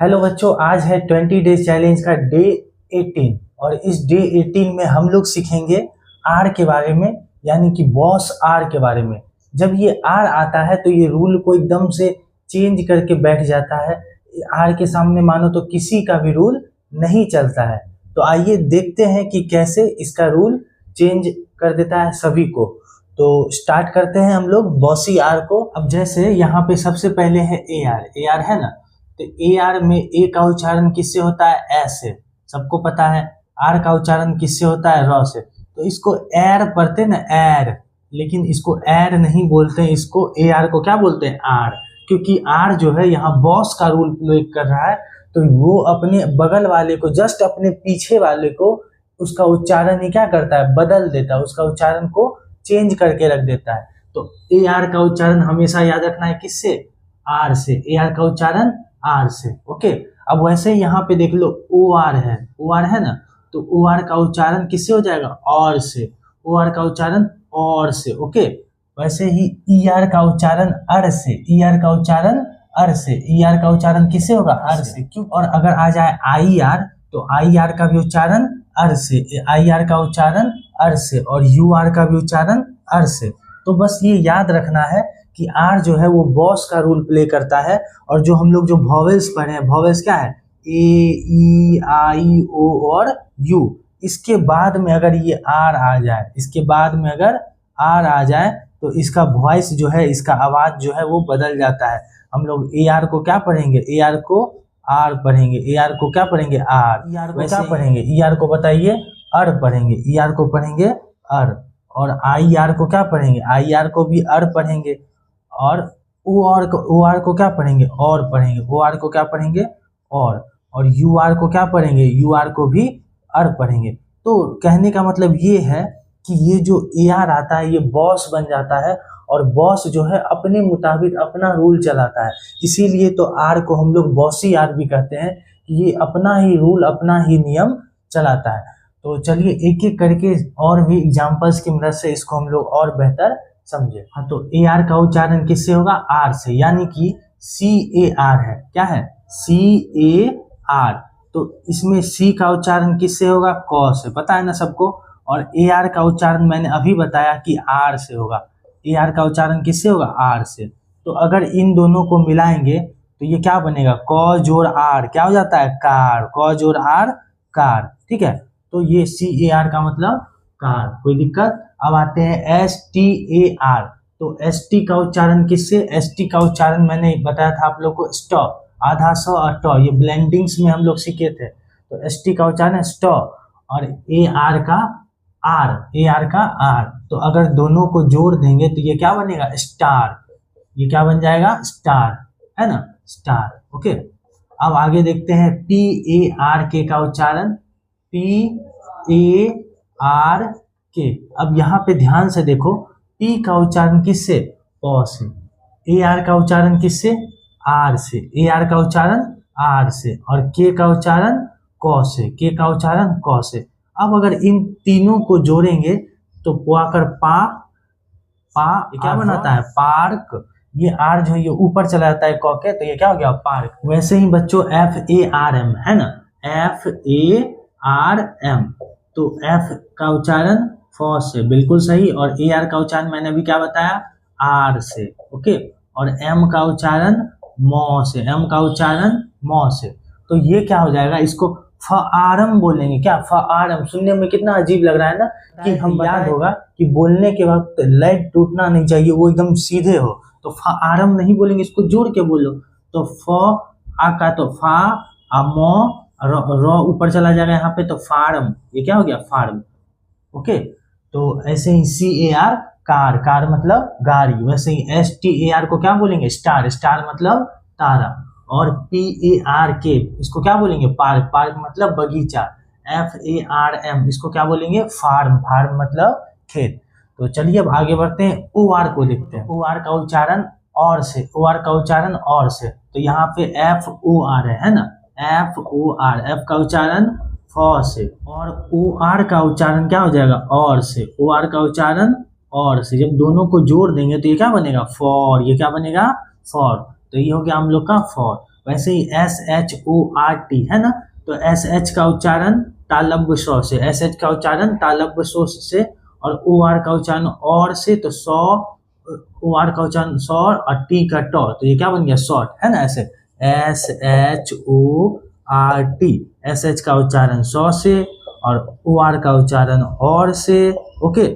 Hello बच्चों, आज है 20 डेज चैलेंज का डे 18 और इस डे 18 में हम लोग सीखेंगे आर के बारे में, यानी कि बॉस आर के बारे में। जब ये आर आता है तो ये रूल को एकदम से चेंज करके बैठ जाता है। आर के सामने मानो तो किसी का भी रूल नहीं चलता है। तो आइए देखते हैं कि कैसे इसका रूल चेंज कर देता है सभी को। तो स्टार्ट करते हैं हम लोग बॉसी आर को। अब जैसे यहाँ पे सबसे पहले है ए आर है ना, तो ए आर में ए का उच्चारण किससे होता है? ए से, सबको पता है। आर का उच्चारण किससे होता है? र से। तो इसको एर पढ़ते ना, एर, लेकिन इसको एर नहीं बोलते हैं, इसको ए आर को क्या बोलते हैं? आर। क्योंकि आर जो है यहाँ बॉस का रूल प्ले कर रहा है, तो वो अपने बगल वाले को, जस्ट अपने पीछे वाले को, उसका उच्चारण ही क्या करता है? बदल देता है, उसका उच्चारण को चेंज करके रख देता है। तो ए आर का उच्चारण हमेशा याद रखना है किससे? आर से। ए आर का उच्चारण आर से। ओके, अब वैसे ही यहाँ पे देख लो ओ आर है ना, तो ओ आर का उच्चारण किससे हो जाएगा? और से। ओ आर का उच्चारण और से। ओके, वैसे ही ई आर का उच्चारण अर से। ई आर का उच्चारण अर से। ई आर का उच्चारण किससे होगा? अर से। क्यों? और अगर आ जाए आई आर, तो आई आर का भी उच्चारण अर से। आई आर का उच्चारण अर से और यू आर का भी उच्चारण अर से। तो बस ये याद रखना है कि आर जो है वो बॉस का रोल प्ले करता है। और जो हम लोग जो वॉवेल्स पढ़े हैं, वॉवेल्स क्या है? ए, ई, आई, ओ और यू। इसके बाद में अगर ये आर आ जाए, इसके बाद में अगर आर आ जाए तो इसका वॉइस जो है, इसका आवाज जो है वो बदल जाता है। हम लोग ए आर को क्या पढ़ेंगे? ए आर को आर पढ़ेंगे। ए आर को क्या पढ़ेंगे? आर। ई आर को क्या पढ़ेंगे? ई आर को बताइए, अर पढ़ेंगे। ई आर को पढ़ेंगे अर। और आई आर को क्या पढ़ेंगे? आई आर को भी अर पढ़ेंगे। और ओ आर को क्या पढ़ेंगे? और पढ़ेंगे। ओ आर को क्या पढ़ेंगे? और यू आर को क्या पढ़ेंगे? यू आर को भी अर पढ़ेंगे। तो कहने का मतलब ये है कि ये जो ए आर आता है ये बॉस बन जाता है, और बॉस जो है अपने मुताबिक अपना रूल चलाता है। इसीलिए तो आर को हम लोग बॉसी आर भी कहते हैं कि ये अपना ही रूल, अपना ही नियम चलाता है। तो चलिए एक एक करके और भी एग्जांपल्स की मदद से इसको हम लोग और बेहतर समझे। हाँ, तो ए आर का उच्चारण किससे होगा? आर से, यानी कि सी ए आर है। क्या है? सी ए आर। तो इसमें सी का उच्चारण किससे होगा? क से, पता है ना सबको। और ए आर का उच्चारण मैंने अभी बताया कि आर से होगा। ए आर का उच्चारण किससे होगा? आर से। तो अगर इन दोनों को मिलाएंगे तो ये क्या बनेगा? क जोड़ आर क्या हो जाता है? कार। क जोड़ आर कार। ठीक है, तो ये सी ए आर का मतलब कार। कोई दिक्कत? अब आते हैं एस टी ए आर। तो एस टी का उच्चारण किससे? एस टी का उच्चारण मैंने बताया था आप लोग को, स्ट, आधा स और ट, ये ब्लेंडिंग्स में हम लोग सीखे थे। तो एस टी का उच्चारण है स्ट, और ए आर का आर। ए आर का आर। तो अगर दोनों को जोड़ देंगे तो ये क्या बनेगा? स्टार। ये क्या बन जाएगा? स्टार, है ना, स्टार। ओके, अब आगे देखते हैं पी ए आर के का उच्चारण। पी ए आर के। अब यहाँ पे ध्यान से देखो, पी का उच्चारण किससे? प से। ए आर का उच्चारण किससे? आर से। ए आर का उच्चारण आर से। और के का उच्चारण क से। के का उच्चारण क से। अब अगर इन तीनों को जोड़ेंगे तो पुआकर पा, ये क्या बनाता है? पार्क। ये आर जो है ये ऊपर चला जाता है क के, तो ये क्या हो गया? पार्क। वैसे ही बच्चों एफ ए आर एम है ना, एफ ए आर एम। तो एफ का उच्चारण फ से, बिल्कुल सही। और ए आर का उच्चारण मैंने अभी क्या बताया? आर से। ओके, और एम का उच्चारण म से। एम का उच्चारण म से। तो ये क्या हो जाएगा? इसको फआरम बोलेंगे। क्या? फआरम। सुनने में कितना अजीब लग रहा है ना, कि हम याद होगा कि बोलने के वक्त लेग टूटना नहीं चाहिए, वो एकदम सीधे हो। तो फआरम नहीं बोलेंगे, इसको जोड़ के बोलो। तो फ आ का तो फा, आ म, र ऊपर चला जाएगा यहाँ पे, तो फार्म। ये क्या हो गया? फार्म। ओके, तो ऐसे ही सी ए आर कार। कार मतलब गाड़ी। वैसे ही एस टी ए आर को क्या बोलेंगे? स्टार। स्टार मतलब तारा। और पी ए आर के, इसको क्या बोलेंगे? पार्क। पार्क मतलब बगीचा। एफ ए आर एम, इसको क्या बोलेंगे? फार्म। फार्म मतलब खेत। तो चलिए अब आगे बढ़ते हैं, ओ आर को देखते हैं। ओ आर का उच्चारण और से। ओ आर का उच्चारण और से। तो यहाँ पे एफ ओ आर है ना, एफ ओ आर। एफ का उच्चारण फ से। और ओ आर का उच्चारण क्या हो जाएगा? और से। ओ आर का उच्चारण और से। जब दोनों को जोड़ देंगे तो ये क्या बनेगा? फॉर। ये क्या बनेगा? फॉर। तो ये हो गया हम लोग का फॉर। वैसे ही SHORT है ना, तो SH का उच्चारण तालव्य स्व से, SH का उच्चारण तालव्य स्व से, और OR का उच्चारण और से, तो सौ, OR का उच्चारण सौ और T का टॉ, तो ये क्या बन गया शॉर्ट, है ना, ऐसे SHORT, SH का उच्चारण सौ से और OR का उच्चारण और से, ओके,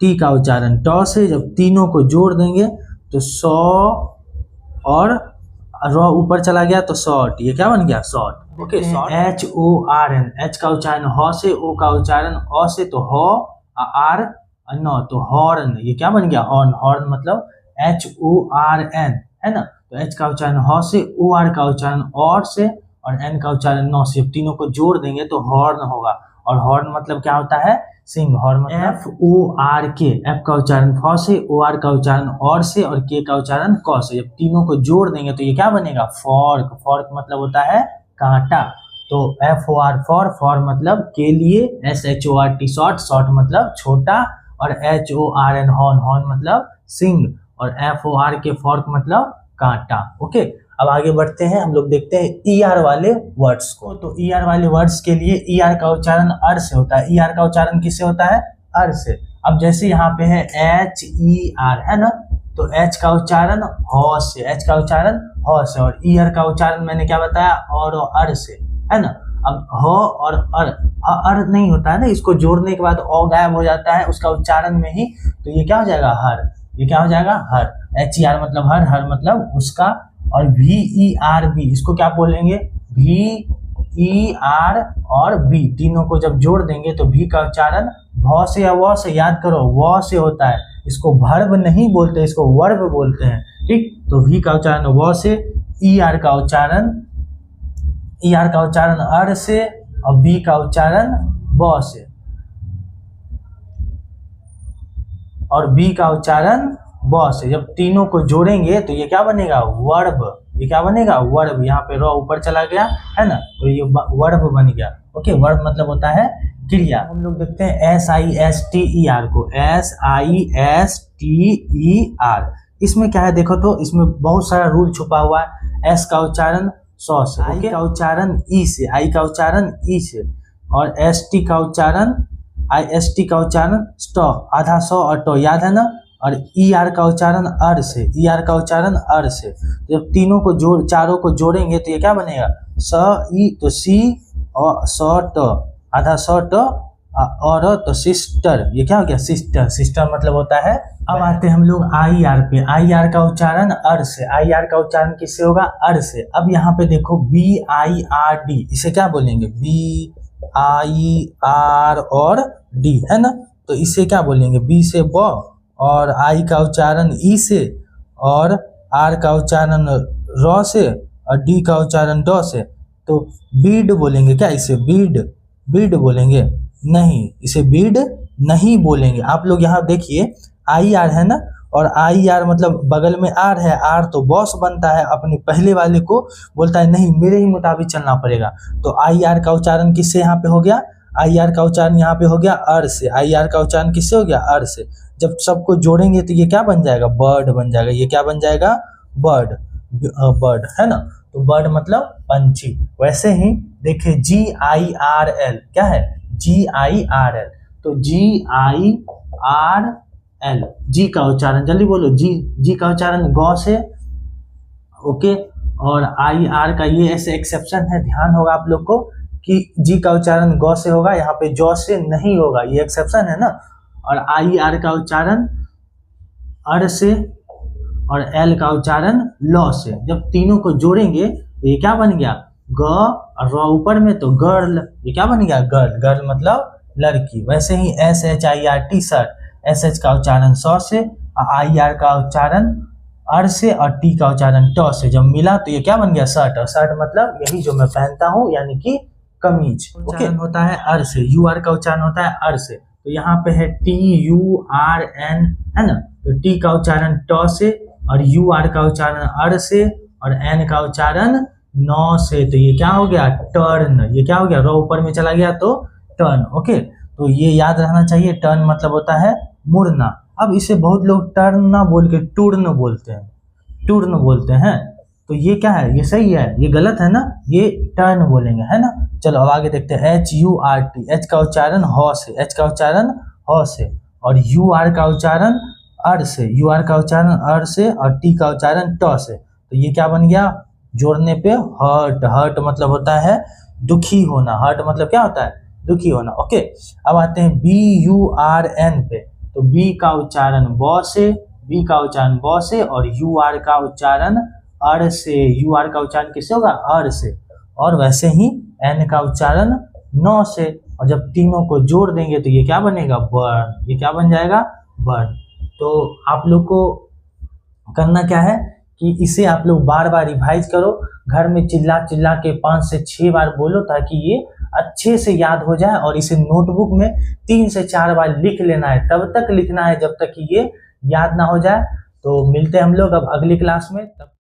T का उच्चारण टॉ से, जब तीनों को जोड़ देंगे तो सौ और रॉ ऊपर चला गया तो शॉर्ट, ये क्या बन गया शॉर्ट, ओके। HORN, H का उच्चारण ह से, O का उच्चारण अ से, तो ह, आर न, तो हॉर्न, ये क्या बन गया हॉर्न, हॉर्न मतलब HORN, है ना, तो H का उच्चारण ह से, OR का उच्चारण और से और N का उच्चारण न से, तीनों को जोड़ देंगे तो हॉर्न होगा। और हॉर्न मतलब क्या होता है, सिंह। हॉर्न मतलब FORK, F का उच्चारण फ से, OR का उच्चारण और से और K का उच्चारण क से, जब तीनों को जोड़ देंगे तो ये क्या बनेगा फॉर्क। फॉर्क मतलब होता है कांटा, तो FOR फॉर मतलब के लिए, SHORT शॉर्ट, शॉर्ट मतलब छोटा, और HORN हॉर्न, हॉर्न मतलब सिंह, और FORK फॉर्क मतलब कांटा, ओके। अब आगे बढ़ते हैं, हम लोग देखते हैं ER वाले वर्ड्स को। तो ER वाले वर्ड्स के लिए ER का उच्चारण अर से होता है। ER का उच्चारण किससे होता है, अर से। अब जैसे यहाँ पे है HER, है ना, तो H का उच्चारण ह से, H का उच्चारण ह से, और ER का उच्चारण मैंने क्या बताया, और अर से, है ना। अब ह और अर नहीं होता है ना, इसको जोड़ने के बाद अ गायब हो जाता है उसका उच्चारण में ही, तो ये क्या हो जाएगा हर, ये क्या हो जाएगा हर। HER मतलब हर, हर मतलब उसका, और VERB इसको क्या बोलेंगे, VER और B तीनों को जब जोड़ देंगे तो भी का उच्चारण भ से या व से, याद करो व से होता है, इसको वर्ब नहीं बोलते, इसको वर्ब बोलते हैं, ठीक। तो भी का उच्चारण व से, ER का उच्चारण अर से, और B का उच्चारण ब से, और B का उच्चारण ब से, जब तीनों को जोड़ेंगे तो ये क्या बनेगा वर्ब, ये क्या बनेगा वर्ब। यहाँ पे रॉ ऊपर चला गया है ना, तो ये वर्ब बन गया, ओके। वर्ब मतलब होता है क्रिया। हम लोग देखते हैं SISTER को, SISTER, इसमें क्या है देखो, तो इसमें बहुत सारा रूल छुपा हुआ है। S का उच्चारण सौ से, I का उच्चारण ई से, I का उच्चारण ई से, और ST का उच्चारण IST का उच्चारण स्ट, आधा सौ और टो, याद है ना। और ER का उच्चारण अर से, ER का उच्चारण अर से, जब तीनों को जोड़, चारों को जोड़ेंगे तो ये क्या बनेगा स ई, तो सी और स ट, आधा स ट और तो सिस्टर, ये क्या हो गया सिस्टर। सिस्टर मतलब होता है। अब आते हैं हम लोग IR पे। IR का उच्चारण अर से, IR का उच्चारण किससे होगा अर से। अब यहाँ पे देखो BIRD, इसे क्या बोलेंगे BIR और D, है ना, तो इसे क्या बोलेंगे B से ब, और I का उच्चारण ई से, और R का उच्चारण र से, और D का उच्चारण ड से, तो बीड बोलेंगे क्या इसे, बीड, बीड बोलेंगे नहीं, इसे बीड नहीं बोलेंगे। आप लोग यहाँ देखिए IR है ना, और IR मतलब बगल में R है, R तो बॉस बनता है, अपने पहले वाले को बोलता है नहीं मेरे ही मुताबिक चलना पड़ेगा, तो IR का उच्चारण किससे यहाँ पे हो गया, IR का उच्चारण यहाँ पे हो गया अर से। IR का उच्चारण किससे हो गया अर से। जब सबको जोड़ेंगे तो ये क्या बन जाएगा बर्ड बन जाएगा, ये क्या बन जाएगा बर्ड, बर्ड, है ना, तो बर्ड मतलब पंछी। वैसे ही देखिए GIRL क्या है, GIRL, तो GIRL, जी का उच्चारण जल्दी बोलो, जी का उच्चारण ग से, ओके। और IR का ये ऐसे एक्सेप्शन है, ध्यान होगा आप लोग को कि जी का उच्चारण ग से होगा, यहाँ पे ज से नहीं होगा, ये एक्सेप्शन है ना। और IR का उच्चारण अर से, और L का उच्चारण ल से, जब तीनों को जोड़ेंगे तो ये क्या बन गया ग, और र ऊपर में तो गर्ल, ये क्या बन गया गर्ल, गर्ल मतलब लड़की। वैसे ही SHIRT शर्ट, SH का उच्चारण स से, IR का उच्चारण अर से, और T का उच्चारण ट से, जब मिला तो ये क्या बन गया शर्ट। और शर्ट मतलब यही जो मैं पहनता हूँ, यानी कि कमीज, ओके। होता है अर से, UR का उच्चारण होता है अर से, तो यहाँ पे है TURN, है ना, तो T का उच्चारण ट से, और UR का उच्चारण अर से, और N का उच्चारण न से, तो ये क्या हो गया टर्न, ये क्या हो गया रो ऊपर में चला गया तो टर्न, ओके। तो ये याद रहना चाहिए, टर्न मतलब होता है मुड़ना। अब इसे बहुत लोग टर्न ना बोल के टूर्न बोलते हैं, टूर्न बोलते हैं, तो ये क्या है, ये सही है, ये गलत है ना, ये टर्न बोलेंगे, है ना। चलो अब आगे देखते हैं। HURT, एच का उच्चारण ह से, एच का उच्चारण ह से, और UR का उच्चारण अर से, UR का उच्चारण अर से, और T का उच्चारण ट से। तो ये क्या बन गया, जोड़ने पे हर्ट। हर्ट मतलब होता है दुखी होना। हर्ट मतलब क्या होता है, दुखी होना। ओके, अब आते हैं BURN पे। तो बी का उच्चारण ब से, बी का उच्चारण ब से, और UR का उच्चारण अर से। UR का उच्चारण किससे होगा, अर से, और वैसे ही N का उच्चारण न से। और जब तीनों को जोड़ देंगे तो ये क्या बनेगा, बर्न। ये क्या बन जाएगा, बर्न। तो आप लोग को करना क्या है कि इसे आप लोग बार बार रिवाइज करो, घर में चिल्ला चिल्ला के 5 से 6 बार बोलो, ताकि ये अच्छे से याद हो जाए। और इसे नोटबुक में 3 से 4 बार लिख लेना है, तब तक लिखना है जब तक कि ये याद ना हो जाए। तो मिलते हैं हम लोग अब अगली क्लास में।